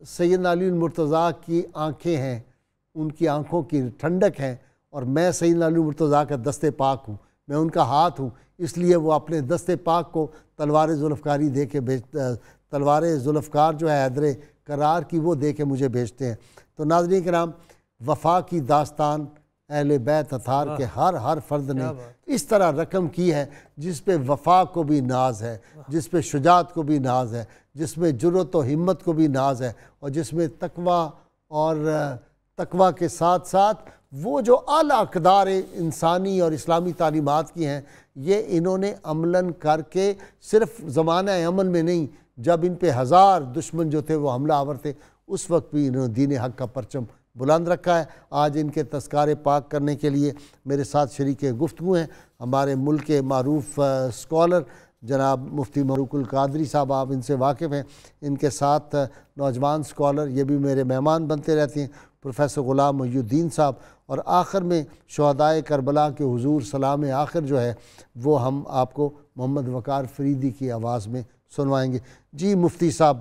سیدنا علی المرتضیٰ کی آنکھیں ہیں، ان کی آنکھوں کی ٹھنڈک ہیں، اور میں سیدنا علی المرتضیٰ کا دست پاک ہوں، میں ان کا ہاتھ ہوں، اس لیے وہ اپنے دست پاک کو تلوار ذوالفقاری دے کے تلوار ذوالفقار جو ہے حیدر کرار کی، وہ دے کے مجھے بھیجتے ہیں۔ تو ناظرین کرام، وفا کی داستان اہل بیت اطہار کے ہر فرد نے اس طرح رقم کی ہے، جس پہ وفا کو بھی ناز ہے، جس پہ شجاعت کو بھی ناز ہے، جس میں جرأت و ہمت کو بھی ناز ہے، اور جس میں تقوی کے ساتھ ساتھ وہ جو اعلیٰ اقدار انسانی اور اسلامی تعلیمات کی ہیں، یہ انہوں نے عملاً کر کے صرف زمانہ امن میں نہیں، جب ان پہ ہزار دشمن جو تھے وہ حملہ آور تھے، اس وقت بھی انہوں نے دین حق کا پرچم بلند رکھا ہے۔ آج ان کے تذکارے پاک کرنے کے لیے میرے ساتھ شریک گفتگو ہیں ہمارے ملک کے معروف اسکالر جناب مفتی مبروک القادری صاحب، آپ ان سے واقف ہیں۔ ان کے ساتھ نوجوان اسکالر، یہ بھی میرے مہمان بنتے رہتے ہیں، پروفیسر غلام محی الدین صاحب، اور آخر میں شہدائے کربلا کے حضور سلام آخر جو ہے وہ ہم آپ کو محمد وقار فریدی کی آواز میں سنوائیں گے۔ جی مفتی صاحب،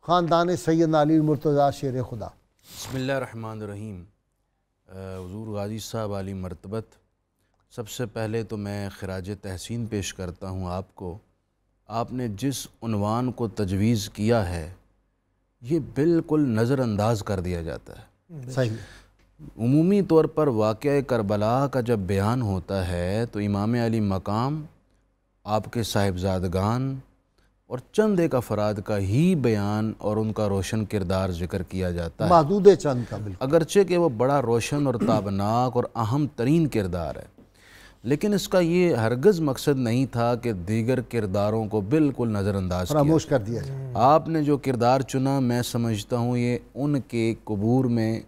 خاندان سیدنا علی المرتضیٰ شیر خدا۔ بسم اللہ الرحمن الرحیم۔ حضور غازی صاحب عالی مرتبت، سب سے پہلے تو میں خراج تحسین پیش کرتا ہوں آپ کو۔ آپ نے جس عنوان کو تجویز کیا ہے یہ بالکل نظر انداز کر دیا جاتا ہے۔ صحیح۔ عمومی طور پر واقعہ کربلا کا جب بیان ہوتا ہے تو امام علی مقام، آپ کے صاحبزادگان اور چند ایک افراد کا ہی بیان اور ان کا روشن کردار ذکر کیا جاتا ہے، محدود چند کا، بالکل، اگرچہ کہ وہ بڑا روشن اور تابناک اور اہم ترین کردار ہے، لیکن اس کا یہ ہرگز مقصد نہیں تھا کہ دیگر کرداروں کو بالکل نظر انداز فراموش کر دیا جائے۔ آپ نے جو کردار چنا، میں سمجھتا ہوں یہ ان کے قبور میں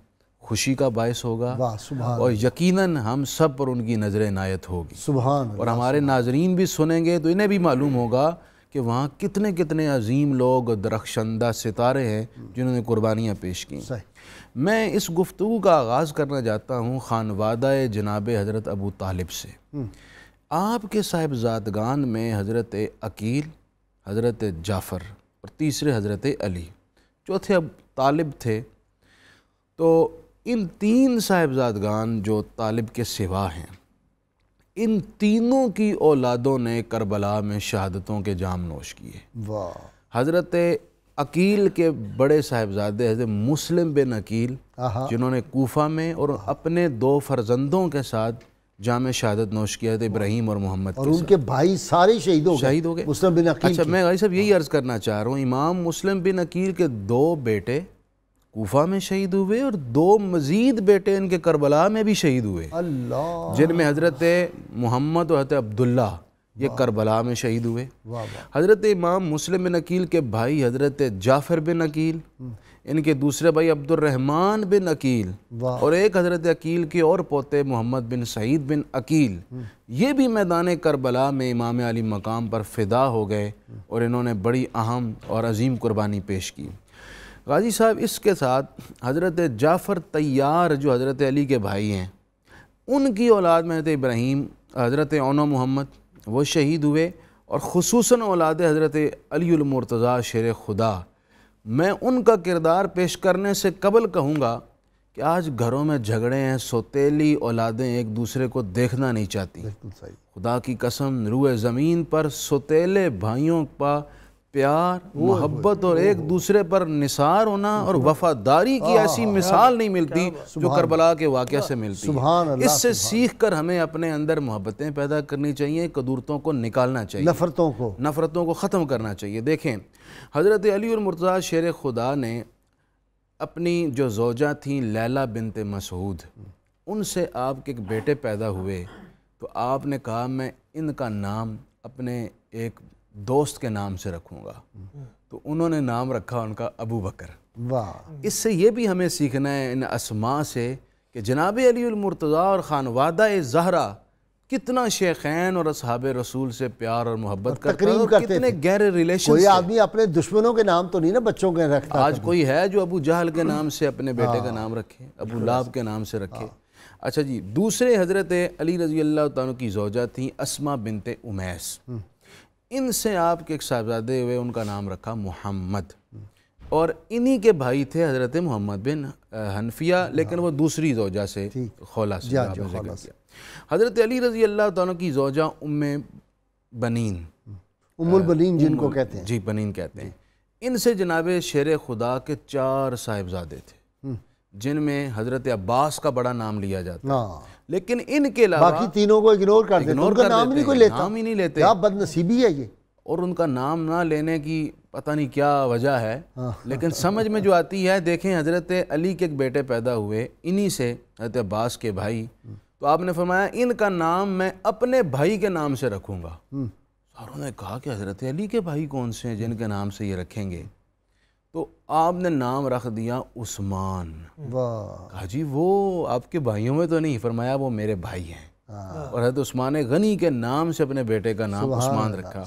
خوشی کا باعث ہوگا، واہ سبحان، اور یقیناً ہم سب پر ان کی نظر عنایت ہوگی، سبحان، اور ہمارے ناظرین بھی سنیں گے تو انہیں بھی معلوم ہوگا کہ وہاں کتنے کتنے عظیم لوگ، درخشندہ ستارے ہیں جنہوں نے قربانیاں پیش کی۔ میں اس گفتگو کا آغاز کرنا چاہتا ہوں خانوادہ جناب حضرت ابو طالب سے۔ آپ کے صاحبزادگان میں حضرت عقیل، حضرت جعفر اور تیسرے حضرت علی، چوتھے ابو طالب تھے۔ تو ان تین صاحبزادگان جو طالب کے سوا ہیں، ان تینوں کی اولادوں نے کربلا میں شہادتوں کے جام نوش کیے۔ حضرت عقیل کے بڑے صاحبزادے حضرت مسلم بن عقیل، جنہوں نے کوفہ میں اور اپنے دو فرزندوں کے ساتھ جام شہادت نوش کیا تھے، ابراہیم اور محمد، اور ان کے بھائی سارے شہید ہو گئے۔ مسلم بن عقیل، اچھا، میں غازی صاحب یہی عرض کرنا چاہ رہا ہوں، امام مسلم بن عقیل کے دو بیٹے کوفہ میں شہید ہوئے اور دو مزید بیٹے ان کے کربلا میں بھی شہید ہوئے، اللہ، جن میں حضرت محمد اور حضرت عبداللہ یہ کربلا میں شہید ہوئے۔ حضرت امام مسلم بن عقیل کے بھائی حضرت جعفر بن عقیل، ان کے دوسرے بھائی عبد الرحمن بن عقیل، اور ایک حضرت عقیل کے اور پوتے محمد بن سعید بن عقیل، یہ بھی میدان کربلا میں امام علی مقام پر فدا ہو گئے، اور انہوں نے بڑی اہم اور عظیم قربانی پیش کی۔ غازی صاحب، اس کے ساتھ حضرت جعفر طیار جو حضرت علی کے بھائی ہیں، ان کی اولاد میں حضرت ابراہیم، حضرت عون و محمد وہ شہید ہوئے، اور خصوصاً اولاد حضرت علی المرتضیٰ شیر خدا۔ میں ان کا کردار پیش کرنے سے قبل کہوں گا کہ آج گھروں میں جھگڑے ہیں، سوتیلی اولادیں ایک دوسرے کو دیکھنا نہیں چاہتی۔ خدا کی قسم، روئے زمین پر سوتیلے بھائیوں کا پیار، محبت اور ایک دوسرے پر نثار ہونا اور وفاداری کی ایسی مثال نہیں ملتی جو کربلا کے واقعہ سے ملتی ہے۔ اس سے سیکھ کر ہمیں اپنے اندر محبتیں پیدا کرنی چاہیے، قدورتوں کو نکالنا چاہیے، نفرتوں کو ختم کرنا چاہیے۔ دیکھیں، حضرت علی المرتضیٰ شیر خدا نے اپنی جو زوجہ تھیں لیلہ بنت مسعود، ان سے آپ کے ایک بیٹے پیدا ہوئے، تو آپ نے کہا میں ان کا نام اپنے ایک دوست کے نام سے رکھوں گا، تو انہوں نے نام رکھا ان کا ابو بکر۔ اس سے یہ بھی ہمیں سیکھنا ہے ان اسماء سے کہ جناب علی المرتضیٰ اور خانوادہ زہرا کتنا شیخین اور اصحاب رسول سے پیار اور محبت کرتے ہیں، اور کتنے گہرے ریلیشن۔ کوئی آدمی اپنے دشمنوں کے نام تو نہیں نا بچوں کے رکھتا۔ آج کوئی ہے جو ابو جہل کے نام سے اپنے بیٹے کا نام رکھے، ابو لہب کے نام سے رکھے؟ اچھا جی، دوسرے حضرت علی رضی اللہ تعالیٰ کی زوجہ تھیں اسماء بنت امیس، ان سے آپ کے ایک صاحبزادے ہوئے، ان کا نام رکھا محمد۔ اور انہی کے بھائی تھے حضرت محمد بن حنفیہ، لیکن وہ دوسری زوجہ سے خولہ سے آپ نے ذکر کیا۔ حضرت علی رضی اللہ تعالیٰ کی زوجہ ام بنین، ام البنین جن کو کہتے ہیں، جی بنین کہتے ہیں، ان سے جناب شیر خدا کے 4 صاحبزادے تھے، جن میں حضرت عباس کا بڑا نام لیا جاتا، لیکن ان کے علاوہ باقی تینوں کو اگنور کر دیتے، ان کا نام ہی نہیں کوئی لیتا، نام ہی نہیں لیتے، کیا بد نصیبی ہے یہ۔ اور ان کا نام نہ لینے کی پتہ نہیں کیا وجہ ہے، لیکن سمجھ میں جو آتی ہے، دیکھیں حضرت علی کے ایک بیٹے پیدا ہوئے انہی سے، حضرت عباس کے بھائی، تو آپ نے فرمایا ان کا نام میں اپنے بھائی کے نام سے رکھوں گا۔ ساروں نے کہا کہ حضرت علی کے بھائی کون سے ہیں جن کے نام سے یہ رکھیں گے؟ تو آپ نے نام رکھ دیا عثمان۔ کہا جی وہ آپ کے بھائیوں میں تو نہیں، فرمایا وہ میرے بھائی ہیں، اور حضرت عثمان غنی کے نام سے اپنے بیٹے کا نام عثمان رکھا،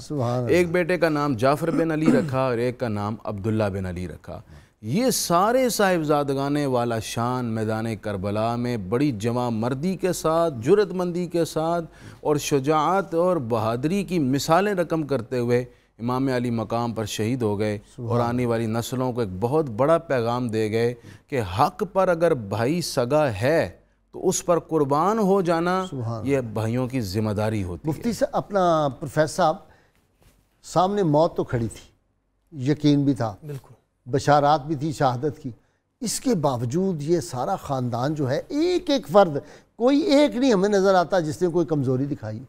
ایک بیٹے کا نام جعفر بن علی رکھا اور ایک کا نام عبداللہ بن علی رکھا۔ یہ سارے صاحبزادگان والا شان میدان کربلا میں بڑی جمع مردی کے ساتھ، جرأت مندی کے ساتھ اور شجاعت اور بہادری کی مثالیں رقم کرتے ہوئے امام علی مقام پر شہید ہو گئے، اور آنے والی نسلوں کو ایک بہت بڑا پیغام دے گئے کہ حق پر اگر بھائی سگا ہے تو اس پر قربان ہو جانا یہ بھائیوں کی ذمہ داری ہوتی ہے۔ مفتی صاحب، اپنا پروفیسر صاحب، سامنے موت تو کھڑی تھی، یقین بھی تھا، بالکل بشارات بھی تھی شہادت کی، اس کے باوجود یہ سارا خاندان جو ہے، ایک ایک فرد، کوئی ایک نہیں ہمیں نظر آتا جس نے کوئی کمزوری دکھائی۔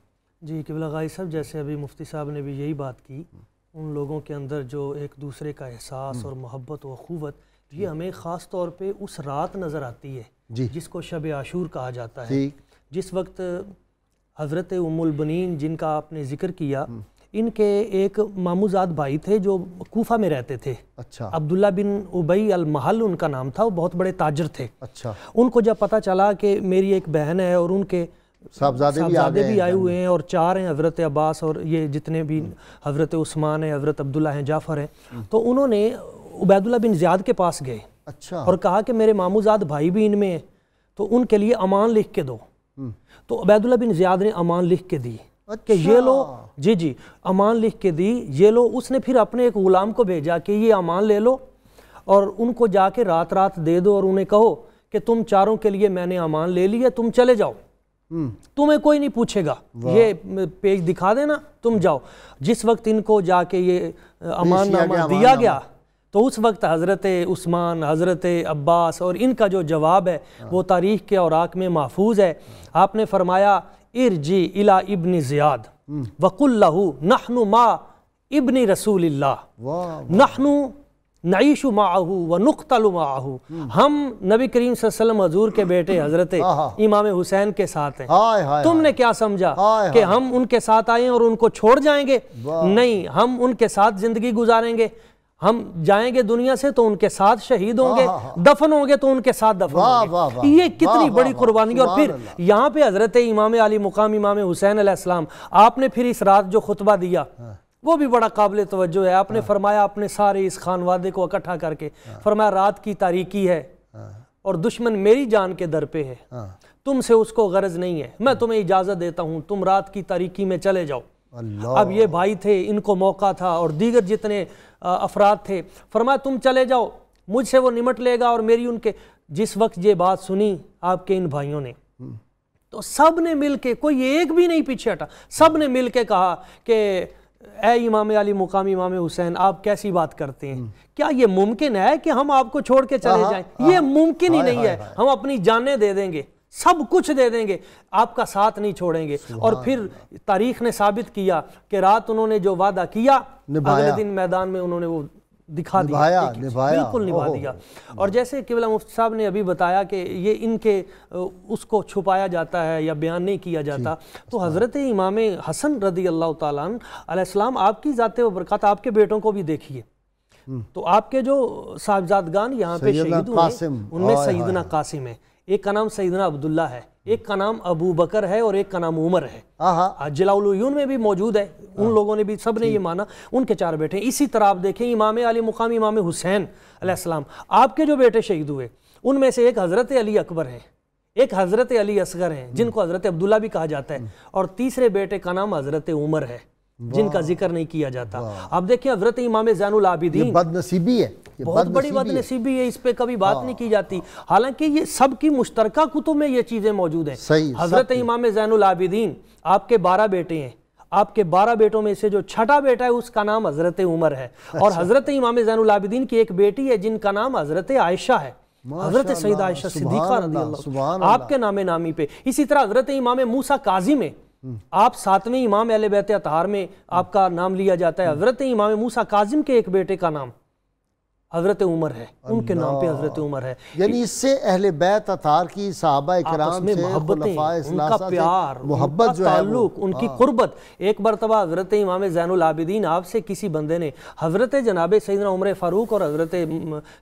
جی قبلہ غازی صاحب، جیسے ابھی مفتی صاحب نے بھی یہی بات کی، ان لوگوں کے اندر جو ایک دوسرے کا احساس اور محبت و اخوت، یہ ہمیں خاص طور پہ اس رات نظر آتی ہے جس کو شب عاشور کہا جاتا ہے، جس وقت حضرت ام البنین جن کا آپ نے ذکر کیا، ان کے ایک ماموزاد بھائی تھے جو کوفہ میں رہتے تھے، عبداللہ بن ابی المحل ان کا نام تھا، وہ بہت بڑے تاجر تھے۔ ان کو جب پتہ چلا کہ میری ایک بہن ہے اور ان کے صاحبزادے بھی آئے ہوئے ہیں اور 4 ہیں، حضرت عباس اور یہ جتنے بھی حضرت عثمان ہیں، حضرت عبداللہ ہیں، جعفر ہیں، تو انہوں نے عبید اللہ بن زیاد کے پاس گئے اور کہا کہ میرے ماموزاد بھائی بھی ان میں ہیں، تو ان کے لیے امان لکھ کے دو۔ تو عبید اللہ بن زیاد نے امان لکھ کے دی کہ یہ لو، جی امان لکھ کے دی، یہ لو۔ اس نے پھر اپنے ایک غلام کو بھیجا کہ یہ امان لے لو اور ان کو جا کے رات رات دے دو اور انہیں کہو کہ تم 4 کے لیے میں نے امان لے لی ہے، تم چلے جاؤ، تمہیں کوئی نہیں پوچھے گا، یہ پیج دکھا دینا، تم جاؤ۔ جس وقت ان کو جا کے یہ امان نامہ دیا گیا تو اس وقت حضرت عثمان، حضرت عباس اور ان کا جو جواب ہے وہ تاریخ کے اوراق میں محفوظ ہے۔ آپ نے فرمایا ارجی الی ابن زیاد وقل لہ نحن ما ابن رسول اللہ نحن نعیش معہ ونقتل معہ، ہم نبی کریم صلی اللہ علیہ وسلم حضور کے بیٹے حضرت امام حسین کے ساتھ ہیں، تم نے کیا سمجھا کہ ہم ان کے ساتھ آئیں اور ان کو چھوڑ جائیں گے؟ نہیں، ہم ان کے ساتھ زندگی گزاریں گے، ہم جائیں گے دنیا سے تو ان کے ساتھ شہید ہوں گے، دفن ہوں گے تو ان کے ساتھ دفن ہوں گے۔ یہ کتنی بڑی قربانی۔ اور پھر یہاں پہ حضرت امام علی مقام امام حسین علیہ السلام، آپ نے پھر اس رات جو خطبہ دیا وہ بھی بڑا قابل توجہ ہے۔ آپ نے فرمایا اپنے سارے اس خانوادے کو اکٹھا کر کے فرمایا رات کی تاریکی ہے اور دشمن میری جان کے در پہ ہے، تم سے اس کو غرض نہیں ہے، میں تمہیں اجازت دیتا ہوں، تم رات کی تاریکی میں چلے جاؤ۔ اب یہ بھائی تھے، ان کو موقع تھا اور دیگر جتنے افراد تھے، فرمایا تم چلے جاؤ، مجھ سے وہ نمٹ لے گا اور میری ان کے۔ جس وقت یہ بات سنی آپ کے ان بھائیوں نے تو سب نے مل کے، کوئی ایک بھی نہیں پیچھے ہٹا، سب نے مل کے کہا کہ اے امام علی مقام امام حسین، آپ کیسی بات کرتے ہیں؟ کیا یہ ممکن ہے کہ ہم آپ کو چھوڑ کے چلے جائیں؟ یہ ممکن ہی نہیں ہے، ہم اپنی جانیں دے دیں گے، سب کچھ دے دیں گے، آپ کا ساتھ نہیں چھوڑیں گے۔ اور پھر تاریخ نے ثابت کیا کہ رات انہوں نے جو وعدہ کیا اگلے دن میدان میں انہوں نے وہ دکھا دیا، بالکل نبھا دیا۔ اور جیسے قبلہ مفتی صاحب نے ابھی بتایا کہ یہ ان کے اس کو چھپایا جاتا ہے یا بیان نہیں کیا جاتا، تو حضرت امام حسن رضی اللہ تعالیٰ عنہ علیہ السلام، آپ کی ذات و برکات، آپ کے بیٹوں کو بھی دیکھیے، تو آپ کے جو صاحبزادگان یہاں پہ شہید ہوئے ان میں سیدنا قاسم ہے، ایک کا نام سیدنا عبداللہ ہے، ایک کا نام ابو بکر ہے اور ایک کا نام عمر ہے۔ جلاء العیون میں بھی موجود ہے، ان لوگوں نے بھی، سب نے یہ مانا، ان کے 4 بیٹے ہیں۔ اسی طرح آپ دیکھیں امام علی مقام امام حسین علیہ السلام، آپ کے جو بیٹے شہید ہوئے ان میں سے ایک حضرت علی اکبر ہیں، ایک حضرت علی اصغر ہیں جن کو حضرت عبداللہ بھی کہا جاتا ہے، اور تیسرے بیٹے کا نام حضرت عمر ہے۔ جن کا ذکر نہیں کیا جاتا. اب دیکھیں حضرت امام زین العابدین بد نصیبی ہے, بہت بڑی بد نصیبی ہے, اس پہ کبھی بات نہیں کی جاتی, حالانکہ یہ سب کی مشترکہ کتب میں یہ چیزیں موجود ہیں. حضرت امام زین العابدین آپ کے 12 بیٹے ہیں, آپ کے 12 بیٹوں میں سے جو چھٹا بیٹا ہے اس کا نام حضرت عمر ہے, اور حضرت امام زین العابدین کی ایک بیٹی ہے جن کا نام حضرت عائشہ ہے, حضرت سیدہ عائشہ صدیقہ رضی اللہ آپ کے نام نامی پہ. اسی طرح حضرت امام موسیٰ کاظم ہے, آپ 7ویں امام اہل بیت اطہار میں آپ کا نام لیا جاتا ہے. حضرت امام موسیٰ کاظم کے ایک بیٹے کا نام حضرت عمر ہے, ان کے نام پہ حضرت عمر ہے. یعنی اس سے اہل بیت اطہار کی صحابہ اکرام سے محبتیں, خلفائے ان کا ثلاثہ پیار, سے محبت جو ہے, تعلق, ان کی قربت. ایک مرتبہ حضرت امام زین العابدین آپ سے کسی بندے نے حضرت جناب سیدنا عمر فاروق اور حضرت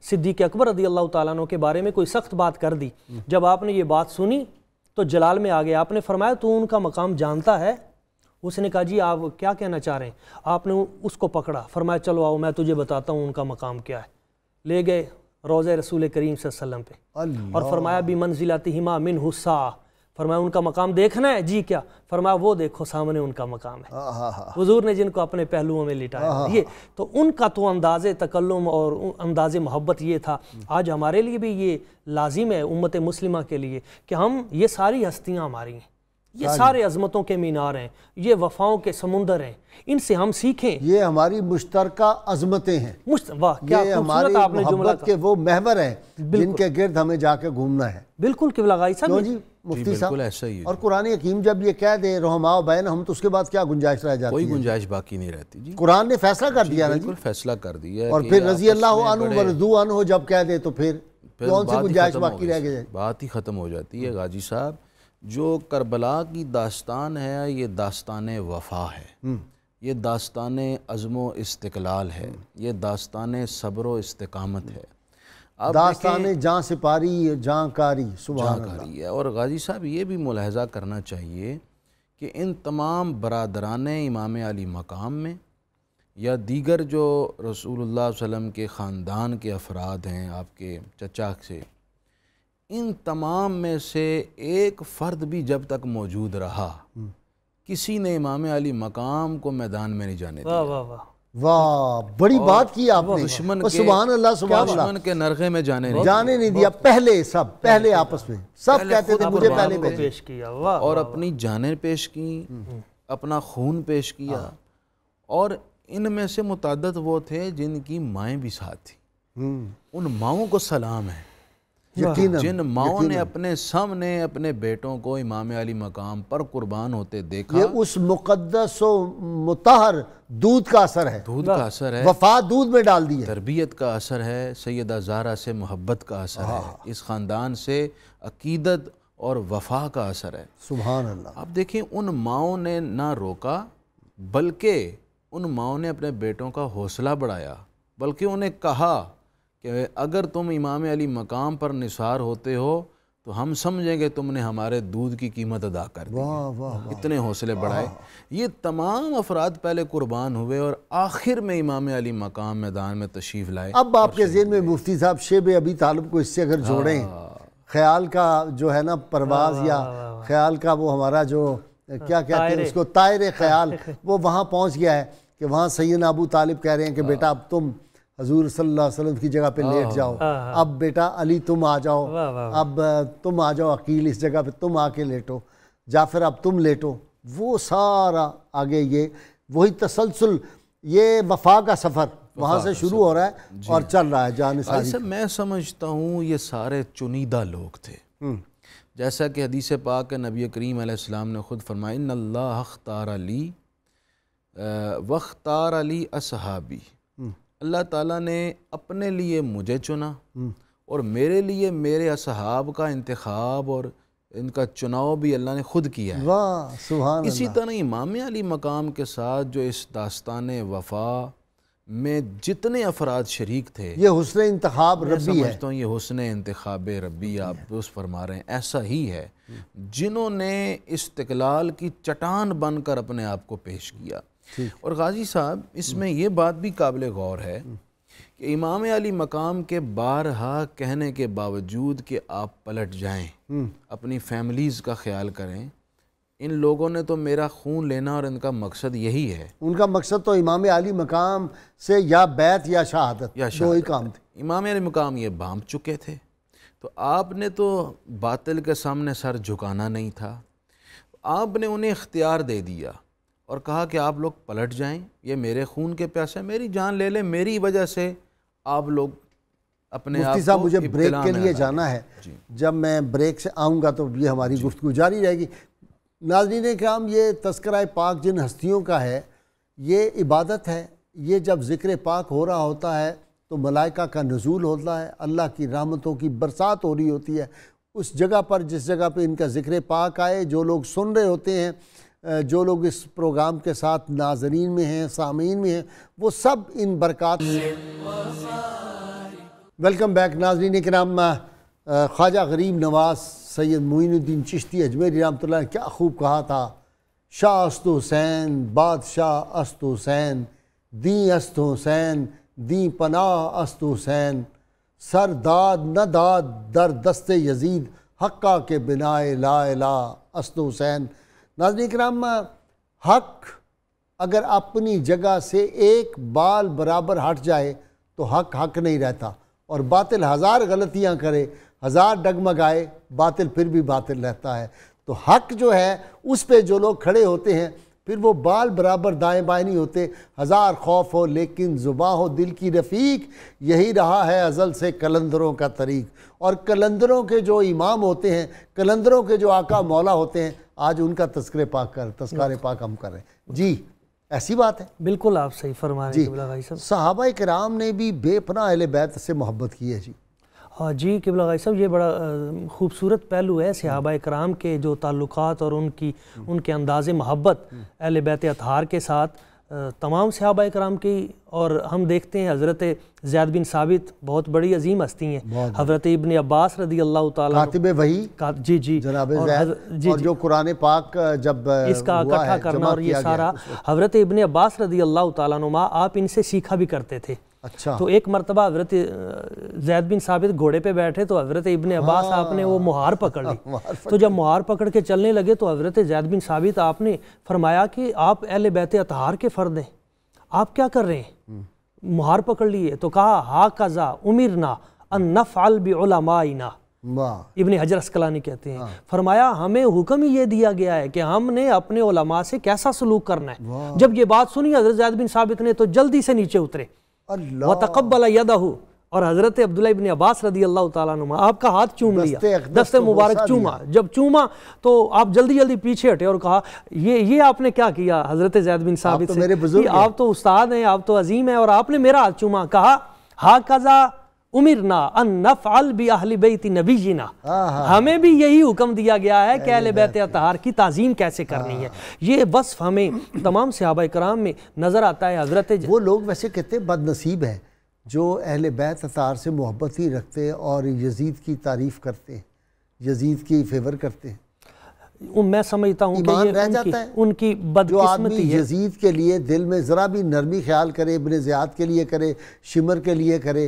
صدیق اکبر رضی اللہ تعالیٰ عنہ کے بارے میں کوئی سخت بات کر دی. جب آپ نے یہ بات سنی تو جلال میں آ گیا. آپ نے فرمایا تو ان کا مقام جانتا ہے؟ اس نے کہا جی آپ کیا کہنا چاہ رہے ہیں؟ آپ نے اس کو پکڑا, فرمایا چلو آؤ میں تجھے بتاتا ہوں ان کا مقام کیا ہے. لے گئے روضہ رسول کریم صلی اللہ علیہ وسلم پہ اور فرمایا بمنزلتہما منہ الساعہ, فرمایا ان کا مقام دیکھنا ہے؟ جی کیا؟ فرمایا وہ دیکھو سامنے ان کا مقام ہے. حضور نے جن کو اپنے پہلوؤں میں لٹایا, یہ تو ان کا تو انداز تکلم اور انداز محبت یہ تھا. آج ہمارے لیے بھی یہ لازم ہے امت مسلمہ کے لیے کہ ہم, یہ ساری ہستیاں ہماری ہیں, یہ سارے عظمتوں کے مینار ہیں, یہ وفاؤں کے سمندر ہیں, ان سے ہم سیکھیں. یہ ہماری مشترکہ عظمتیں ہیں, یہ ہماری محبت کے وہ محور ہیں جن کے گرد ہمیں جا کے گھومنا ہے. بالکل قبلہ غائی صاحب, جی مفتی صاحب. اور قرآن حکیم جب یہ کہہ دے رحماء بینہم, تو اس کے بعد کیا گنجائش رہ جاتی ہے؟ کوئی گنجائش باقی نہیں رہتی. جی قرآن نے فیصلہ کر دیا نا, بالکل فیصلہ کر دیا. اور پھر رضی اللہ عنہ ورضوا عنہ جب کہہ دے تو پھر کون سی گنجائش باقی رہ گئی؟ بات ہی ختم ہو جاتی ہے. غازی صاحب, جو کربلا کی داستان ہے یہ داستان وفا ہے, یہ داستان عزم و استقلال ہے, یہ داستان صبر و استقامت ہے, داستان جاں سپاری جاں کاری سبحان اللہ ہے. اور غازی صاحب یہ بھی ملاحظہ کرنا چاہیے کہ ان تمام برادران امام علی مقام میں یا دیگر جو رسول اللہ صلی اللہ علیہ وسلم کے خاندان کے افراد ہیں, آپ کے چچا سے, ان تمام میں سے ایک فرد بھی جب تک موجود رہا کسی نے امام علی مقام کو میدان میں نہیں جانے دیا. واہ, بڑی بات کی آپ نے. سبحان اللہ سبحان اللہ. دشمن کے نرغے میں جانے نہیں دیا. پہلے آپس میں سب کہتے تھے مجھے پہلے پیش کیا, اور اپنی جانیں پیش کی, اپنا خون پیش کیا. اور ان میں سے متعدد وہ تھے جن کی مائیں بھی ساتھ تھیں. ان ماؤں کو سلام ہے جن ماؤں نے اپنے سامنے اپنے بیٹوں کو امام علی مقام پر قربان ہوتے دیکھا. یہ اس مقدس و مطہر دودھ کا اثر ہے, دودھ کا اثر ہے, وفا دودھ میں ڈال دی ہے, تربیت کا اثر ہے, سیدہ زہرا سے محبت کا اثر ہے, اس خاندان سے عقیدت اور وفا کا اثر ہے. سبحان اللہ. اب دیکھیں ان ماؤں نے نہ روکا, بلکہ ان ماؤں نے اپنے بیٹوں کا حوصلہ بڑھایا, بلکہ انہیں کہا کہ اگر تم امام علی مقام پر نثار ہوتے ہو تو ہم سمجھیں گے تم نے ہمارے دودھ کی قیمت ادا کر دی. اتنے حوصلے بڑھائے. یہ تمام افراد پہلے قربان ہوئے اور آخر میں امام علی مقام میدان میں تشریف لائے. اب آپ کے ذہن میں مفتی صاحب شیب ابی طالب کو اس سے اگر جوڑیں, خیال کا جو ہے نا پرواز, یا خیال کا وہ ہمارا جو کیا کہتے ہیں اس کو, طائر خیال, وہ وہاں پہنچ گیا ہے کہ وہاں سیدنا ابو طالب کہہ رہے ہیں کہ بیٹا اب تم حضور صلی اللہ علیہ وسلم کی جگہ پہ لیٹ جاؤ, اب بیٹا علی تم آ جاؤ, اب تم آ جاؤ عقیل اس جگہ پہ تم آ کے لیٹو, جعفر اب تم لیٹو. وہ سارا آگے یہ وہی تسلسل, یہ وفا کا سفر وہاں سے شروع ہو رہا ہے اور چل رہا ہے جان ساری. میں سمجھتا ہوں یہ سارے چنیدہ لوگ تھے, جیسا کہ حدیث پاک نبی کریم علیہ السلام نے خود فرمایا ان اللہ اختار علی واختار علی اصحابی, اللہ تعالیٰ نے اپنے لیے مجھے چنا اور میرے لیے میرے اصحاب کا انتخاب اور ان کا چناؤ بھی اللہ نے خود کیا ہے. واہ سبحان اللہ. اسی طرح امام علی مقام کے ساتھ جو اس داستان وفا میں جتنے افراد شریک تھے, یہ حسن انتخاب ربی ہے. سمجھتا ہوں یہ حسن انتخاب ربی, آپ درست فرما رہے ہیں, ایسا ہی ہے جنہوں نے استقلال کی چٹان بن کر اپنے آپ کو پیش کیا. اور غازی صاحب اس میں یہ بات بھی قابل غور ہے کہ امام علی مقام کے بارہا کہنے کے باوجود کہ آپ پلٹ جائیں, اپنی فیملیز کا خیال کریں, ان لوگوں نے تو میرا خون لینا اور ان کا مقصد یہی ہے. ان کا مقصد تو امام علی مقام سے یا بیعت یا شہادت، دو ہی کام تھے. امام علی مقام یہ بھانپ چکے تھے. تو آپ نے تو باطل کے سامنے سر جھکانا نہیں تھا. آپ نے انہیں اختیار دے دیا اور کہا کہ آپ لوگ پلٹ جائیں، یہ میرے خون کے پیاسے، میری جان لے لیں، میری وجہ سے آپ لوگ اپنے آپ مفتی صاحب مجھے بریک کے لیے جانا ہے. جب میں بریک سے آؤں گا تو یہ ہماری گفتگو جاری رہے گی. ناظرین کرام، یہ تذکرہ پاک جن ہستیوں کا ہے یہ عبادت ہے. یہ جب ذکر پاک ہو رہا ہوتا ہے تو ملائکہ کا نزول ہوتا ہے، اللہ کی رحمتوں کی برسات ہو رہی ہوتی ہے. اس جگہ پر جس جگہ پہ ان کا ذکر پاک آئے، جو لوگ سن رہے ہوتے ہیں، جو لوگ اس پروگرام کے ساتھ ناظرین میں ہیں، سامعین میں ہیں، وہ سب ان برکات. ویلکم بیک ناظرین کرام. خواجہ غریب نواز سید معین الدین چشتی اجمیری رحمۃ اللہ نے کیا خوب کہا تھا، شاہ است حسین بادشاہ است حسین، دیں است حسین دیں پناہ است حسین، سر داد نہ داد در دست یزید حقہ کے بنائے لا الہ است حسین. ناظرین کرام، حق اگر اپنی جگہ سے ایک بال برابر ہٹ جائے تو حق حق نہیں رہتا، اور باطل ہزار غلطیاں کرے، ہزار ڈگمگائے، باطل پھر بھی باطل رہتا ہے. تو حق جو ہے اس پہ جو لوگ کھڑے ہوتے ہیں پھر وہ بال برابر دائیں بائیں نہیں ہوتے. ہزار خوف ہو لیکن زباں ہو دل کی رفیق، یہی رہا ہے ازل سے کلندروں کا طریق. اور کلندروں کے جو امام ہوتے ہیں، کلندروں کے جو آقا مولا ہوتے ہیں، آج ان کا تذکرہ پاک ہم کر رہے ہیں. جی ایسی بات ہے. بالکل آپ صحیح فرما رہے ہیں قبلہ بھائی صاحب. صحابہ کرام نے بھی بے پناہ اہل بیت سے محبت کی ہے. جی ہاں جی قبلہ بھائی صاحب، یہ بڑا خوبصورت پہلو ہے صحابہ کرام کے جو تعلقات اور ان کے انداز محبت اہل بیت اطہار کے ساتھ تمام صحابہ کرام کی. اور ہم دیکھتے ہیں حضرت زید بن ثابت بہت بڑی عظیم ہستی ہیں، حضرت ابن عباس رضی اللہ تعالیٰ کاتب وحی، جی جی جناب زید، اور جو قرآن پاک جب اس کا اکٹھا کرنا اور یہ سارا، حضرت ابن عباس رضی اللہ تعالیٰ عنہ آپ ان سے سیکھا بھی کرتے تھے. اچھا. تو ایک مرتبہ حضرت زید بن ثابت گھوڑے پہ بیٹھے تو حضرت ابن عباس آپ نے وہ مہار پکڑ لی. تو جب مہار پکڑ کے چلنے لگے تو حضرت زید بن ثابت آپ نے فرمایا کہ آپ اہل بیت اطہار کے فرد ہیں، آپ کیا کر رہے ہیں؟ مہار پکڑ لیے. تو کہا ہاکذا امرنا ان نفعل بعلمائنا. ابن حجر اسقلانی کہتے ہیں، فرمایا ہمیں حکم ہی یہ دیا گیا ہے کہ ہم نے اپنے علماء سے کیسا سلوک کرنا ہے. جب یہ بات سنی حضرت زید بن ثابت نے تو جلدی سے نیچے اترے. وَتَقَبَّلَ يَدَهُ، اور حضرت عبداللہ ابن عباس رضی اللہ تعالیٰ عنہ آپ کا ہاتھ چوم لیا، دست مبارک چوما. جب چوما تو آپ جلدی جلدی پیچھے ہٹے اور کہا یہ آپ نے کیا کیا حضرت زید بن ثابت سے؟ آپ تو استاد ہیں، آپ تو عظیم ہیں، اور آپ نے میرا ہاتھ چوما. کہا ہاکذا امرنا ان نفعل باہل بیت نبینا، ہمیں بھی یہی حکم دیا گیا ہے کہ اہل بیت اطہار کی تعظیم کیسے کرنی ہے. یہ وصف ہمیں تمام صحابہ کرام میں نظر آتا ہے. حضرت وہ لوگ ویسے کہتے ہیں بد نصیب ہیں جو اہل بیت اطہار سے محبت ہی رکھتے اور یزید کی تعریف کرتے ہیں، یزید کی فیور کرتے ہیں. میں سمجھتا ہوں کہ یہ ان کی جو آدمی یزید کے لیے دل میں ذرا بھی نرمی خیال کرے، ابن زیاد کے لیے کرے، شمر کے لیے کرے.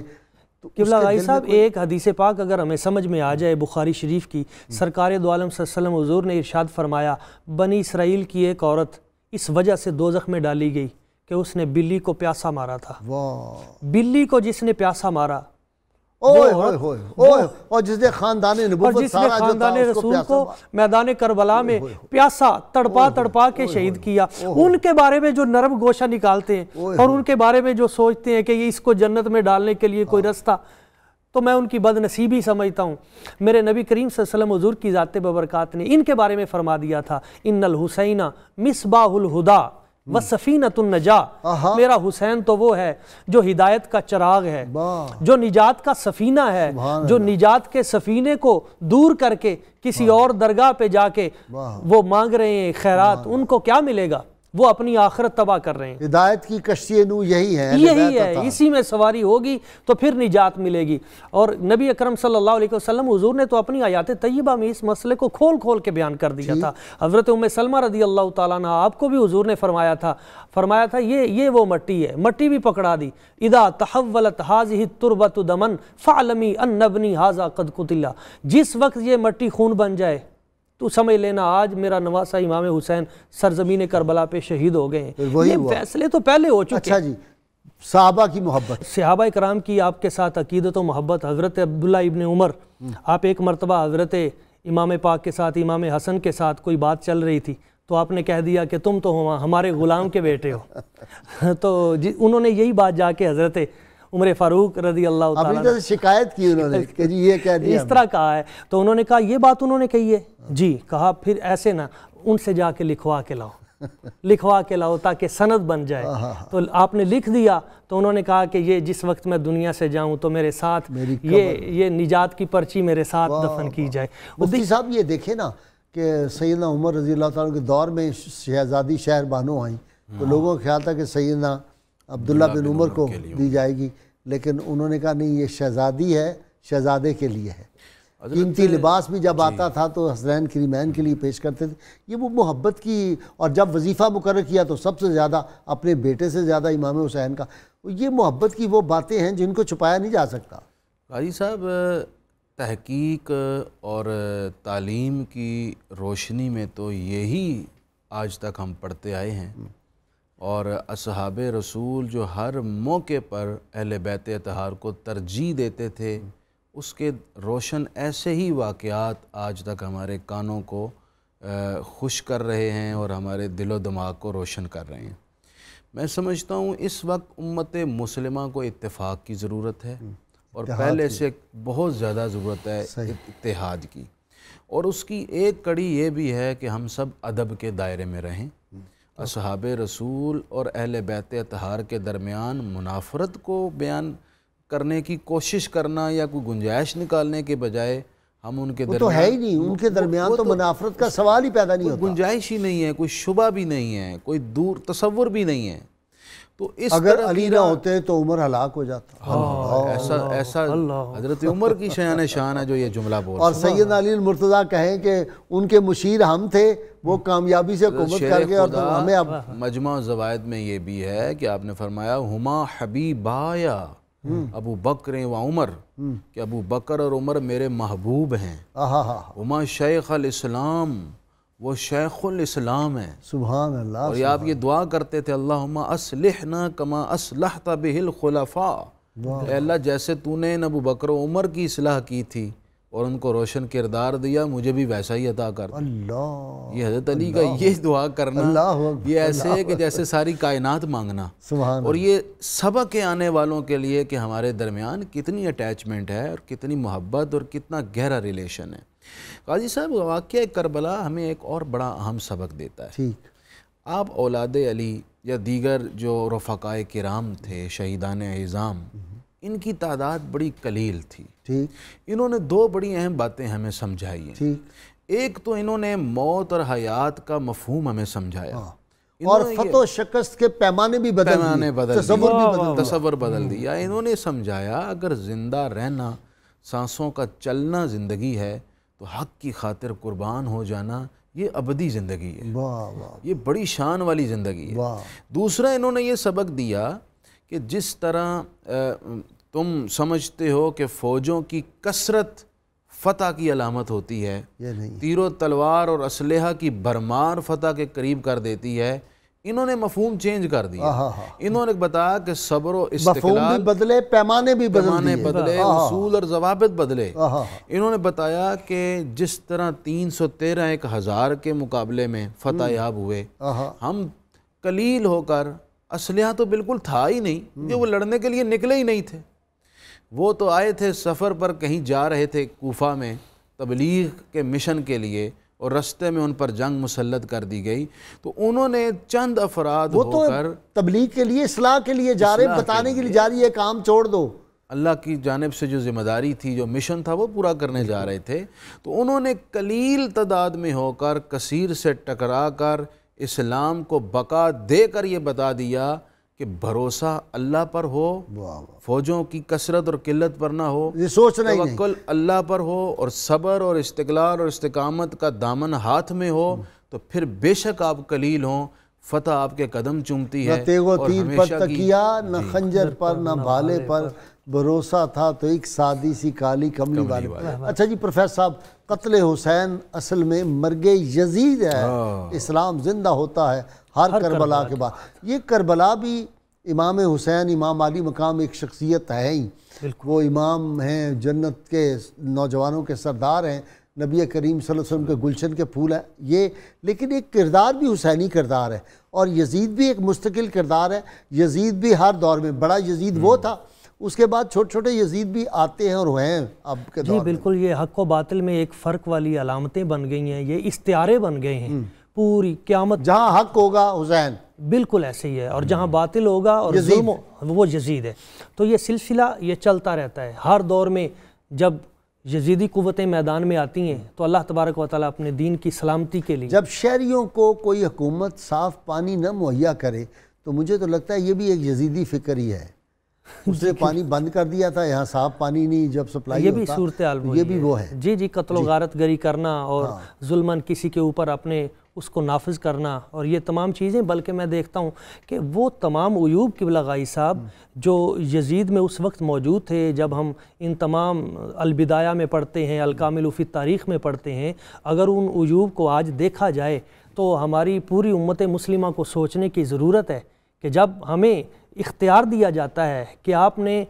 قبلہ بھائی صاحب ایک حدیث پاک اگر ہمیں سمجھ میں آ جائے بخاری شریف کی، سرکار دو عالم صلی اللہ علیہ وسلم حضور نے ارشاد فرمایا بنی اسرائیل کی ایک عورت اس وجہ سے دوزخ میں ڈالی گئی کہ اس نے بلی کو پیاسا مارا تھا. بلی کو جس نے پیاسا مارا، اور جس نے خاندان نبوت سارا خاندان رسول کو میدان کربلا میں پیاسا تڑپا کے شہید کیا. ان کے بارے میں جو نرم گوشہ نکالتے ہیں اور ان کے بارے میں جو سوچتے ہیں کہ اس کو جنت میں ڈالنے کے لیے کوئی رستہ، تو میں ان کی بد نصیبی سمجھتا ہوں. میرے نبی کریم صلی اللہ علیہ وسلم حضور کی ذات ببرکات نے ان کے بارے میں فرما دیا تھا ان الحسین مصباح الہدا وسفینۃ النجاہ، میرا حسین تو وہ ہے جو ہدایت کا چراغ ہے، جو نجات کا سفینہ ہے، جو نجات کے سفینے کو دور کر کے کسی اور درگاہ پہ جا کے وہ مانگ رہے ہیں خیرات، ان کو کیا ملے گا؟ وہ اپنی آخرت تباہ کر رہے ہیں. ہدایت کی کشتی نو یہی ہے، اسی میں سواری ہوگی تو پھر نجات ملے گی. اور نبی اکرم صلی اللہ علیہ وسلم حضور نے تو اپنی آیات طیبہ میں اس مسئلے کو کھول کے بیان کر دیا تھا. حضرت ام سلمہ رضی اللہ تعالیٰ عنہ آپ کو بھی حضور نے فرمایا تھا یہ وہ مٹی ہے، مٹی بھی پکڑا دی. اذا تحولت هذه التربۃ دما فاعلمی ان ابنی هذا قد قتل، جس وقت یہ مٹی خون بن جائے تو سمجھ لینا آج میرا نواسہ امام حسین سرزمین کربلا پہ شہید ہو گئے ہیں۔ یہ فیصلے تو پہلے ہو چکے۔ اچھا جی، صحابہ کی محبت، صحابہ کرام کی آپ کے ساتھ عقیدت و محبت۔ حضرت عبداللہ ابن عمر، آپ ایک مرتبہ حضرت امام پاک کے ساتھ، امام حسن کے ساتھ کوئی بات چل رہی تھی تو آپ نے کہہ دیا کہ تم تو ہمارے غلام کے بیٹے ہو۔ تو انہوں نے یہی بات جا کے حضرت عمر فاروق رضی اللہ تعالیٰ سے شکایت کی انہوں نے کہ جی یہ کہہ دیا، اس طرح کہا ہے۔ تو انہوں نے کہا یہ بات انہوں نے کہی ہے جی، کہا پھر ایسے نہ، ان سے جا کے لکھوا کے لاؤ، لکھوا کے لاؤ تاکہ سند بن جائے۔ تو آپ نے لکھ دیا تو انہوں نے کہا کہ یہ جس وقت میں دنیا سے جاؤں تو میرے ساتھ یہ نجات کی پرچی میرے ساتھ دفن کی جائے۔ مفتی صاحب یہ دیکھیں نا کہ سیدنا عمر رضی اللہ تعالیٰ کے دور میں شہزادی شہر بانو آئیں تو لوگوں کا خیال تھا کہ سیدنا عبداللہ بن عمر کو دی جائے گی، لیکن انہوں نے کہا نہیں، یہ شہزادی ہے، شہزادے کے لیے ہے۔ قیمتی لباس بھی جب آتا تھا تو حسنین کریمین کے لیے پیش کرتے تھے۔ یہ وہ محبت کی، اور جب وظیفہ مقرر کیا تو سب سے زیادہ اپنے بیٹے سے زیادہ امام حسین کا، یہ محبت کی وہ باتیں ہیں جن کو چھپایا نہیں جا سکتا۔ قاضی صاحب، تحقیق اور تعلیم کی روشنی میں تو یہی آج تک ہم پڑھتے آئے ہیں، اور اصحاب رسول جو ہر موقع پر اہل بیت اطہار کو ترجیح دیتے تھے، اس کے روشن ایسے ہی واقعات آج تک ہمارے کانوں کو خوش کر رہے ہیں اور ہمارے دل و دماغ کو روشن کر رہے ہیں۔ میں سمجھتا ہوں اس وقت امت مسلمہ کو اتفاق کی ضرورت ہے، اور پہلے سے بہت زیادہ ضرورت ہے اتحاد کی، اور اس کی ایک کڑی یہ بھی ہے کہ ہم سب ادب کے دائرے میں رہیں۔ اصحاب رسول اور اہل بیت اطہار کے درمیان منافرت کو بیان کرنے کی کوشش کرنا یا کوئی گنجائش نکالنے کے بجائے ہم ان کے درمیان، تو ہے ہی نہیں، ان کے درمیان تو منافرت کا سوال ہی پیدا نہیں ہوتا، گنجائش ہی نہیں ہے، کوئی شبہ بھی نہیں ہے، کوئی دور تصور بھی نہیں ہے۔ تو اس اگر علی نہ ہوتے تو عمر ہلاک ہو جاتا۔ ایسا حضرت عمر کی شان شان ہے جو یہ جملہ بول، اور سیدنا علی المرتضیٰ کہیں کہ ان کے مشیر ہم تھے، وہ کامیابی سے حکومت کر گئے، اور ہمیں اب مجمع زوائد میں یہ بھی ہے کہ آپ نے فرمایا ہما حبیبایا ابو بکر و عمر، کہ ابو بکر اور عمر میرے محبوب ہیں۔ ہما شیخ الاسلام، وہ شیخ الاسلام ہے۔ سبحان اللہ۔ اور یہ آپ یہ دعا کرتے تھے، اللہم اصلحنا کما اصلحت بہ الخلفاء، اے اللہ جیسے تو نے ابو بکر و عمر کی اصلاح کی تھی اور ان کو روشن کردار دیا، مجھے بھی ویسا ہی عطا کر۔ اللہ، یہ حضرت علی کا یہ دعا کرنا، یہ ایسے ہے کہ جیسے ساری کائنات مانگنا۔ اور یہ سبق کے آنے والوں کے لیے کہ ہمارے درمیان کتنی اٹیچمنٹ ہے اور کتنی محبت اور کتنا گہرا ریلیشن ہے۔ قاضی صاحب، واقعہ کربلا ہمیں ایک اور بڑا اہم سبق دیتا ہے۔ آپ اولاد علی یا دیگر جو رفقائے کرام تھے، شہیدان اعظام، ان کی تعداد بڑی قلیل تھی۔ انہوں نے دو بڑی اہم باتیں ہمیں سمجھائی ہیں۔ ایک تو انہوں نے موت اور حیات کا مفہوم ہمیں سمجھایا، اور فتح و شکست کے پیمانے بھی بدل دیے، تصور بدل دیا۔ انہوں نے سمجھایا اگر زندہ رہنا، سانسوں کا چلنا زندگی ہے تو حق کی خاطر قربان ہو جانا یہ ابدی زندگی ہے، یہ بڑی شان والی زندگی ہے۔ دوسرا انہوں نے یہ سبق دیا کہ جس طرح تم سمجھتے ہو کہ فوجوں کی کثرت فتح کی علامت ہوتی ہے، تیر و تلوار اور اسلحہ کی بھرمار فتح کے قریب کر دیتی ہے، انہوں نے مفہوم چینج کر دیا۔ انہوں نے بتایا کہ صبر و استقلال بدلے، پیمانے بھی بدلے، اصول اور ضوابط بدلے۔ انہوں نے بتایا کہ جس طرح 313 ایک ہزار کے مقابلے میں فتح یاب ہوئے، ہم قلیل ہو کر، اسلحہ تو بالکل تھا ہی نہیں کہ وہ لڑنے کے لیے نکلے ہی نہیں تھے، وہ تو آئے تھے سفر پر، کہیں جا رہے تھے کوفہ میں تبلیغ کے مشن کے لیے، اور رستے میں ان پر جنگ مسلط کر دی گئی، تو انہوں نے چند افراد ہو کر تبلیغ کے لیے، اصلاح کے لیے جا رہے، بتانے کے لیے جا رہی ہے کام چھوڑ دو، اللہ کی جانب سے جو ذمہ داری تھی، جو مشن تھا وہ پورا کرنے جا رہے تھے، تو انہوں نے قلیل تعداد میں ہو کر کثیر سے ٹکرا کر اسلام کو بقا دے کر یہ بتا دیا کہ بھروسہ اللہ پر ہو، فوجوں کی کثرت اور قلت پر نہ ہو، توکل اللہ پر ہو، اور صبر اور استقلال اور استقامت کا دامن ہاتھ میں ہو، تو پھر بے شک آپ قلیل ہوں، فتح آپ کے قدم چومتی ہے۔ نہ تیغ و تیر پر تکیہ، نہ خنجر پر، نہ بھالے پر، بھروسہ تھا تو ایک سادی سی کالی کملی والے. اچھا جی پروفیسر صاحب، قتل حسین اصل میں مرگ یزید ہے. اسلام زندہ ہوتا ہے ہر کربلا کے بعد. یہ کربلا بھی امام حسین، امام علی مقام ایک شخصیت ہے ہی. وہ امام ہیں، جنت کے نوجوانوں کے سردار ہیں، نبی کریم صلی اللہ علیہ وسلم کے گلشن کے پھول ہیں یہ. لیکن ایک کردار بھی حسینی کردار ہے، اور یزید بھی ایک مستقل کردار ہے. یزید بھی ہر دور میں، بڑا یزید وہ تھا، اس کے بعد چھوٹے چھوٹے یزید بھی آتے ہیں اور ہیں اب کے دور میں. جی بالکل، یہ حق و باطل میں ایک فرق والی علامتیں بن گئی ہیں، یہ استعارے بن گئے ہیں. پوری قیامت جہاں حق ہوگا حسین، بالکل ایسے ہی ہے، اور جہاں باطل ہوگا اور ظلم وہ یزید ہے. تو یہ سلسلہ یہ چلتا رہتا ہے ہر دور میں. جب یزیدی قوتیں میدان میں آتی ہیں تو اللہ تبارک و تعالیٰ اپنے دین کی سلامتی کے لیے، جب شہریوں کو کوئی حکومت صاف پانی نہ مہیا کرے تو مجھے تو لگتا ہے یہ بھی ایک یزیدی فکر ہی ہے. اس نے پانی بند کر دیا تھا، یہاں صاف پانی نہیں جب سپلائی یہ بھی صورتحال یہ بھی وہ ہے. جی قتل و غارت گری کرنا اور ظلماً کسی کے اوپر اپنے اس کو نافذ کرنا اور یہ تمام چیزیں. بلکہ میں دیکھتا ہوں کہ وہ تمام عیوب قبلہ غائی صاحب جو یزید میں اس وقت موجود تھے، جب ہم ان تمام البدایہ میں پڑھتے ہیں، الکامل فی التاریخ میں پڑھتے ہیں، اگر ان عیوب کو آج دیکھا جائے تو ہماری پوری امت مسلمہ کو سوچنے کی ضرورت ہے کہ جب ہمیں اختیار دیا جاتا ہے کہ آپ نے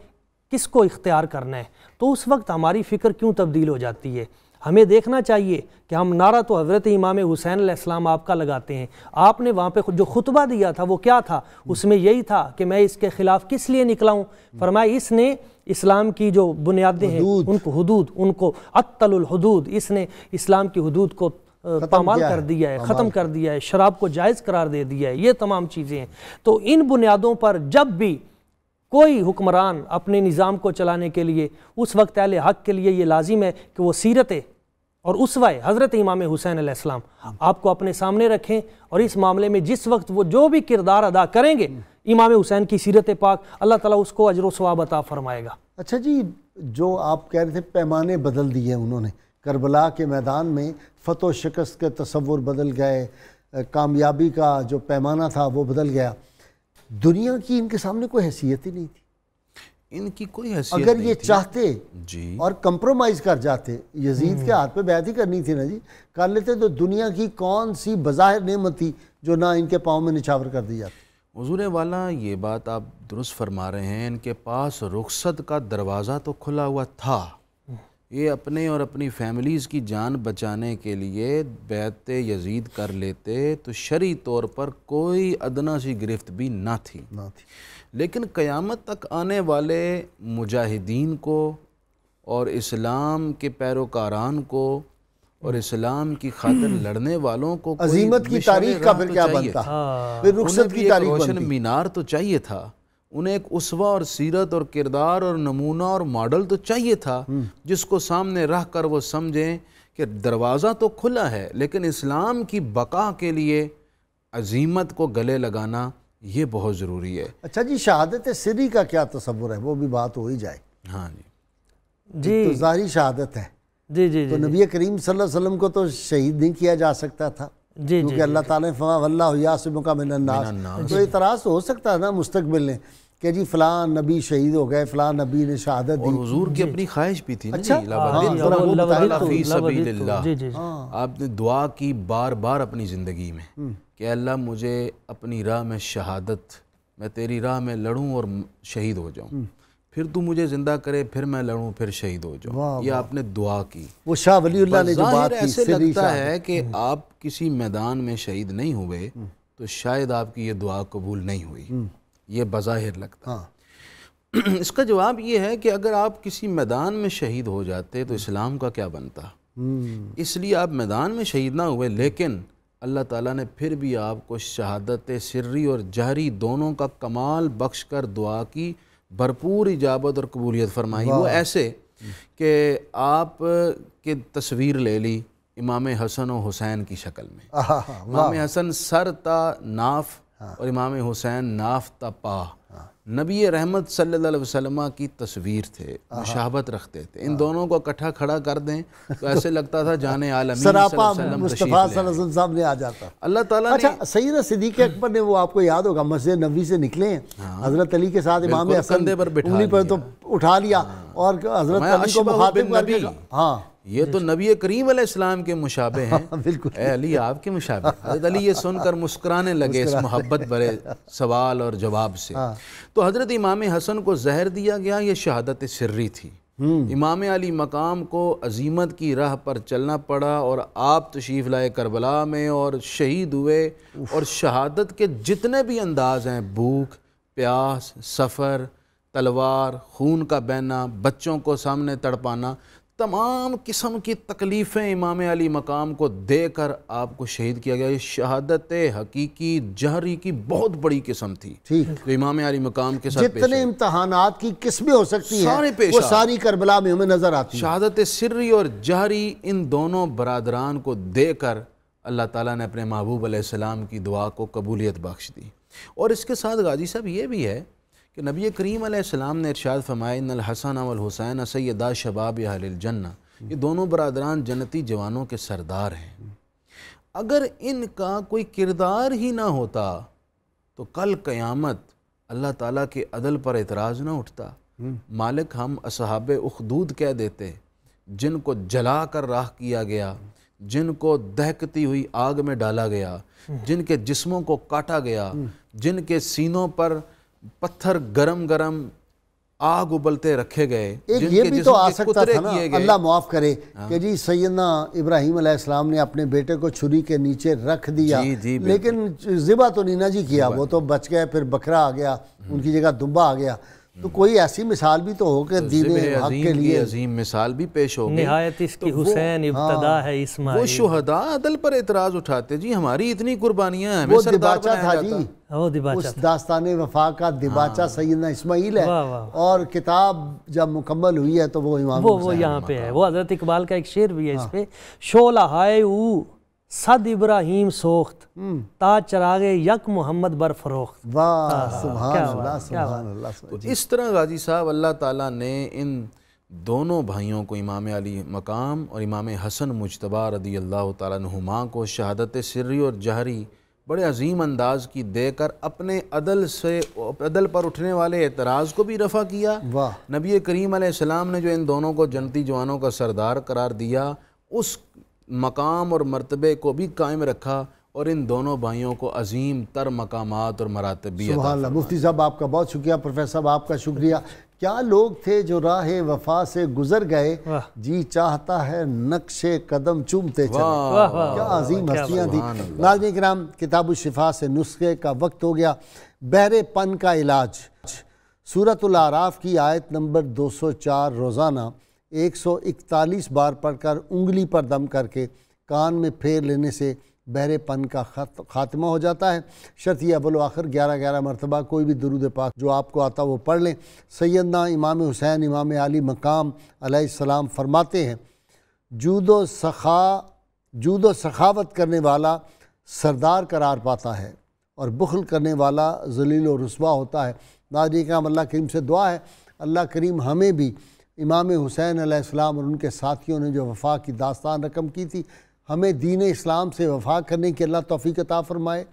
کس کو اختیار کرنا ہے، تو اس وقت ہماری فکر کیوں تبدیل ہو جاتی ہے. ہمیں دیکھنا چاہیے کہ ہم نعرہ تو حضرت امام حسین علیہ السلام آپ کا لگاتے ہیں. آپ نے وہاں پہ جو خطبہ دیا تھا وہ کیا تھا؟ اس میں یہی تھا کہ میں اس کے خلاف کس لیے نکلا ہوں. فرمایا اس نے اسلام کی جو بنیادیں ہیں ان کو حدود، ان کو عطل الحدود، اس نے اسلام کی حدود کو پامال کر دیا ہے، ختم کر دیا ہے، شراب کو جائز قرار دے دیا ہے. یہ تمام چیزیں ہیں. تو ان بنیادوں پر جب بھی کوئی حکمران اپنے نظام کو چلانے کے لیے، اس وقت اہل حق کے لیے یہ لازم ہے کہ وہ سیرت اور اسوہ حضرت امام حسین علیہ السلام آپ کو اپنے سامنے رکھیں، اور اس معاملے میں جس وقت وہ جو بھی کردار ادا کریں گے امام حسین کی سیرت پاک، اللہ تعالیٰ اس کو اجر و ثواب عطا فرمائے گا. اچھا جی، جو آپ کہہ رہے تھے پیمانے بدل دیے انہوں نے کربلا کے میدان میں، فتح و شکست کے تصور بدل گئے، کامیابی کا جو پیمانہ تھا وہ بدل گیا. دنیا کی ان کے سامنے کوئی حیثیت ہی نہیں تھی. ان کی کوئی حیثیت اگر یہ چاہتے جی اور کمپرومائز کر جاتے، یزید کے ہاتھ پہ بیعت ہی کرنی تھی نا جی، کر لیتے تو دنیا کی کون سی بظاہر نعمت تھی جو نہ ان کے پاؤں میں نچھاور کر دی جاتی. حضور والا یہ بات آپ درست فرما رہے ہیں. ان کے پاس رخصت کا دروازہ تو کھلا ہوا تھا. یہ اپنے اور اپنی فیملیز کی جان بچانے کے لیے بیعت یزید کر لیتے تو شرعی طور پر کوئی ادنا سی گرفت بھی نہ تھی. لیکن قیامت تک آنے والے مجاہدین کو اور اسلام کے پیروکاران کو اور اسلام کی خاطر لڑنے والوں کو عظیمت کی تاریخ کا پھر کیا بنتا، پھر رخصت کی تاریخ بنتی. روشن مینار تو چاہیے تھا انہیں، ایک اسوہ اور سیرت اور کردار اور نمونہ اور ماڈل تو چاہیے تھا جس کو سامنے رکھ کر وہ سمجھیں کہ دروازہ تو کھلا ہے، لیکن اسلام کی بقا کے لیے عظیمت کو گلے لگانا یہ بہت ضروری ہے. اچھا جی، شہادت سری کا کیا تصور ہے؟ وہ بھی بات ہو ہی جائے. ہاں جی، تو ظاہری شہادت ہے. جی تو نبی کریم صلی اللہ علیہ وسلم کو تو شہید نہیں کیا جا سکتا تھا کیونکہ اللہ تعالیٰ نے فرمایا واللہ یعصمک من الناس. تو اعتراض تو ہو سکتا ہے نا مستقبل نے کہ جی فلاں نبی شہید ہو گئے، فلاں نبی نے شہادت دی. اور حضور کی اپنی خواہش بھی تھی نا اچھا فی سبیل اللہ. آپ نے دعا کی بار بار اپنی زندگی میں کہ اللہ مجھے اپنی راہ میں شہادت، میں تیری راہ میں لڑوں اور شہید ہو جاؤں، پھر تو مجھے زندہ کرے، پھر میں لڑوں، پھر شہید ہو جاؤں. یہ آپ نے دعا کی. وہ شاہ ولی اللہ نے جو بات کی، ایسے لگتا ہے کہ آپ کسی میدان میں شہید نہیں ہوئے تو شاید آپ کی یہ دعا قبول نہیں ہوئی. یہ بظاہر لگتا ہے. اس کا جواب یہ ہے کہ اگر آپ کسی میدان میں شہید ہو جاتے تو اسلام کا کیا بنتا. اس لیے آپ میدان میں شہید نہ ہوئے، لیکن اللہ تعالیٰ نے پھر بھی آپ کو شہادت سری اور جہری دونوں کا کمال بخش کر دعا کی بھرپور اجابت اور قبولیت فرمائی. وہ ایسے کہ آپ کی تصویر لے لی امام حسن و حسین کی شکل میں. امام حسن سر تا ناف اور امام حسین ناف تا پا. نبی رحمت صلی اللہ علیہ وسلم کی تصویر تھے، مشابہت رکھتے تھے، ان دونوں کو اکٹھا کھڑا کر دیں تو ایسے لگتا تھا جان عالمین سراپا مصطفیٰ صلی اللہ علیہ وسلم صاحب نے آ جاتا اللہ تعالیٰ نے۔ اچھا سیدنا صدیق اکبر نے، وہ آپ کو یاد ہوگا مسجد نبوی سے نکلے ہیں حضرت علی کے ساتھ، امام حسن انگلی پر تو اٹھا لیا اور حضرت علی کو مخاطب کر کے، ہاں یہ تو نبی کریم علیہ السلام کے مشابہ ہیں، بالکل اے علی آپ کے مشابہ۔ حضرت علی یہ سن کر مسکرانے لگے اس محبت بھرے سوال اور جواب سے۔ تو حضرت امام حسن کو زہر دیا گیا، یہ شہادت سری تھی۔ امام علی مقام کو عظیمت کی راہ پر چلنا پڑا اور آپ تشریف لائے کربلا میں اور شہید ہوئے، اور شہادت کے جتنے بھی انداز ہیں، بھوک، پیاس، سفر، تلوار، خون کا بہنا، بچوں کو سامنے تڑپانا، تمام قسم کی تکلیفیں امام علی مقام کو دے کر آپ کو شہید کیا گیا۔ یہ شہادت حقیقی جہری کی بہت بڑی قسم تھی جو امام علی مقام کے ساتھ پیش جتنے امتحانات کی قسمیں ہو سکتی ہیں وہ ساری کربلا میں ہمیں نظر آتی ہیں۔ شہادت سری اور جہری ان دونوں برادران کو دے کر اللہ تعالیٰ نے اپنے محبوب علیہ السلام کی دعا کو قبولیت بخش دی۔ اور اس کے ساتھ غازی صاحب یہ بھی ہے کہ نبی کریم علیہ السلام نے ارشاد فرمایا ان الحسن والحسین سیدا شباب اہل الجنہ، یہ دونوں برادران جنتی جوانوں کے سردار ہیں۔ اگر ان کا کوئی کردار ہی نہ ہوتا تو کل قیامت اللہ تعالیٰ کے عدل پر اعتراض نہ اٹھتا۔ مالک ہم اصحاب اخدود کہہ دیتے، جن کو جلا کر راکھ کیا گیا، جن کو دہکتی ہوئی آگ میں ڈالا گیا، جن کے جسموں کو کاٹا گیا، جن کے سینوں پر پتھر گرم گرم آگ ابلتے رکھے گئے، ایک یہ بھی تو آ سکتا تھا نا، اللہ معاف کرے، کہ جی سیدنا ابراہیم علیہ السلام نے اپنے بیٹے کو چھری کے نیچے رکھ دیا، لیکن ذبح تو نہیں نا جی کیا، وہ تو بچ گئے، پھر بکرا آ گیا، ان کی جگہ دمبا آ گیا۔ تو کوئی ایسی مثال بھی تو ہو کہ دین حق کے لیے عظیم مثال بھی پیش ہو گئی۔ نہایت اس کی حسین ابتدا ہے اسماعیل۔ وہ شہداء عدل پر اعتراض اٹھاتے، جی ہماری اتنی قربانیاں ہیں، وہ دباچہ تھا جی، اس داستان وفا کا دباچہ سیدنا اسماعیل ہے، اور کتاب جب مکمل ہوئی ہے تو وہ امام وہ یہاں پہ ہے۔ وہ حضرت اقبال کا ایک شعر بھی ہے اس پہ، شعلہ ہائے او صد ابراہیم سوخت تا چراغ یک محمد بر فروخت۔ واہ سبحان اللہ سبحان اللہ۔ اس طرح غازی صاحب اللہ تعالیٰ نے ان دونوں بھائیوں کو، امام علی مقام اور امام حسن مجتبیٰ رضی اللہ تعالیٰ عنہما کو، شہادت سری اور جہری بڑے عظیم انداز کی دے کر اپنے عدل پر اٹھنے والے اعتراض کو بھی رفع کیا۔ نبی کریم علیہ السلام نے جو ان دونوں کو جنتی جوانوں کا سردار قرار دیا، اس مقام اور مرتبے کو بھی قائم رکھا اور ان دونوں بھائیوں کو عظیم تر مقامات اور مراتب بھی عطا سبحان اللہ۔ مفتی صاحب آپ کا بہت شکریہ، پروفیسر صاحب آپ کا شکریہ۔ کیا لوگ تھے جو راہ وفا سے گزر گئے، جی چاہتا ہے نقش قدم چومتے چلے۔ کیا عظیم ہستیاں تھیں۔ ناظرین کرام، کتاب الشفا سے نسخے کا وقت ہو گیا۔ بہرے پن کا علاج، سورۃ الاعراف کی آیت نمبر 204 روزانہ 141 بار پڑھ کر انگلی پر دم کر کے کان میں پھیر لینے سے بہرے پن کا خاتمہ ہو جاتا ہے۔ شرط یہ اول و آخر 11 مرتبہ کوئی بھی درود پاک جو آپ کو آتا وہ پڑھ لیں۔ سیدنا امام حسین امام علی مقام علیہ السلام فرماتے ہیں، جود و سخاوت کرنے والا سردار قرار پاتا ہے اور بخل کرنے والا ذلیل و رسوا ہوتا ہے۔ ناظرین کرام، اللہ کریم سے دعا ہے اللہ کریم ہمیں بھی امام حسین علیہ السلام اور ان کے ساتھیوں نے جو وفا کی داستان رقم کی تھی، ہمیں دین اسلام سے وفا کرنے کی اللہ توفیق عطا فرمائے۔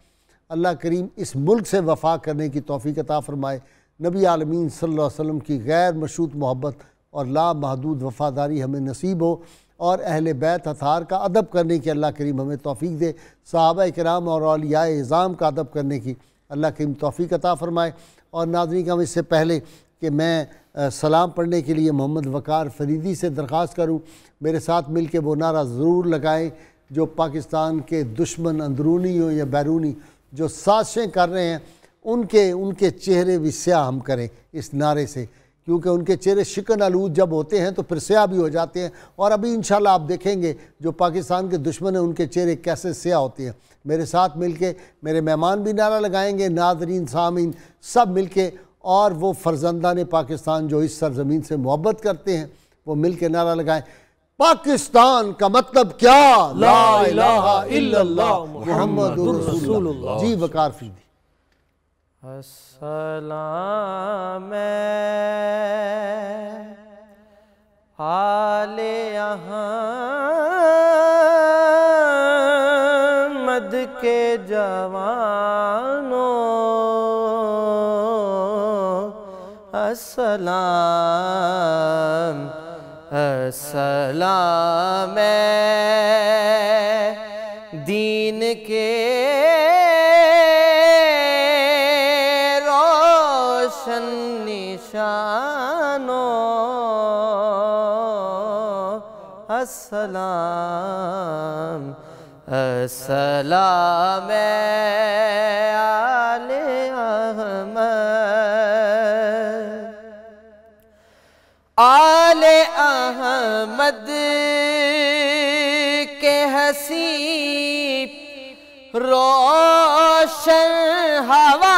اللہ کریم اس ملک سے وفا کرنے کی توفیق عطا فرمائے۔ نبی عالمین صلی اللہ علیہ وسلم کی غیر مشروط محبت اور لامحدود وفاداری ہمیں نصیب ہو، اور اہل بیت اطہار کا ادب کرنے کی اللہ کریم ہمیں توفیق دے، صحابہ کرام اور اولیاء اعظام کا ادب کرنے کی اللہ کریم توفیق عطا فرمائے۔ اور ناظرین ہم اس سے پہلے کہ میں سلام پڑھنے کے لیے محمد وقار فریدی سے درخواست کروں، میرے ساتھ مل کے وہ نعرہ ضرور لگائیں جو پاکستان کے دشمن اندرونی ہو یا بیرونی جو سازشیں کر رہے ہیں، ان کے چہرے بھی سیاہ ہم کریں اس نعرے سے، کیونکہ ان کے چہرے شکن آلود جب ہوتے ہیں تو پھر سیاہ بھی ہو جاتے ہیں، اور ابھی انشاءاللہ آپ دیکھیں گے جو پاکستان کے دشمن ہیں ان کے چہرے کیسے سیاہ ہوتے ہیں۔ میرے ساتھ مل کے میرے مہمان بھی نعرہ لگائیں گے، ناظرین سامعین سب مل کے، اور وہ فرزندان پاکستان جو اس سرزمین سے محبت کرتے ہیں وہ مل کے نعرہ لگائیں، پاکستان کا مطلب کیا؟ لا الہ الا اللہ محمد رسول اللہ۔ جی وقار فریدی۔ السلام آل احمد کے جوانوں، السلام السلام دین کے روشن نشانوں، السلام السلام آل احمد، آل احمد کے حسیب روشن ہوا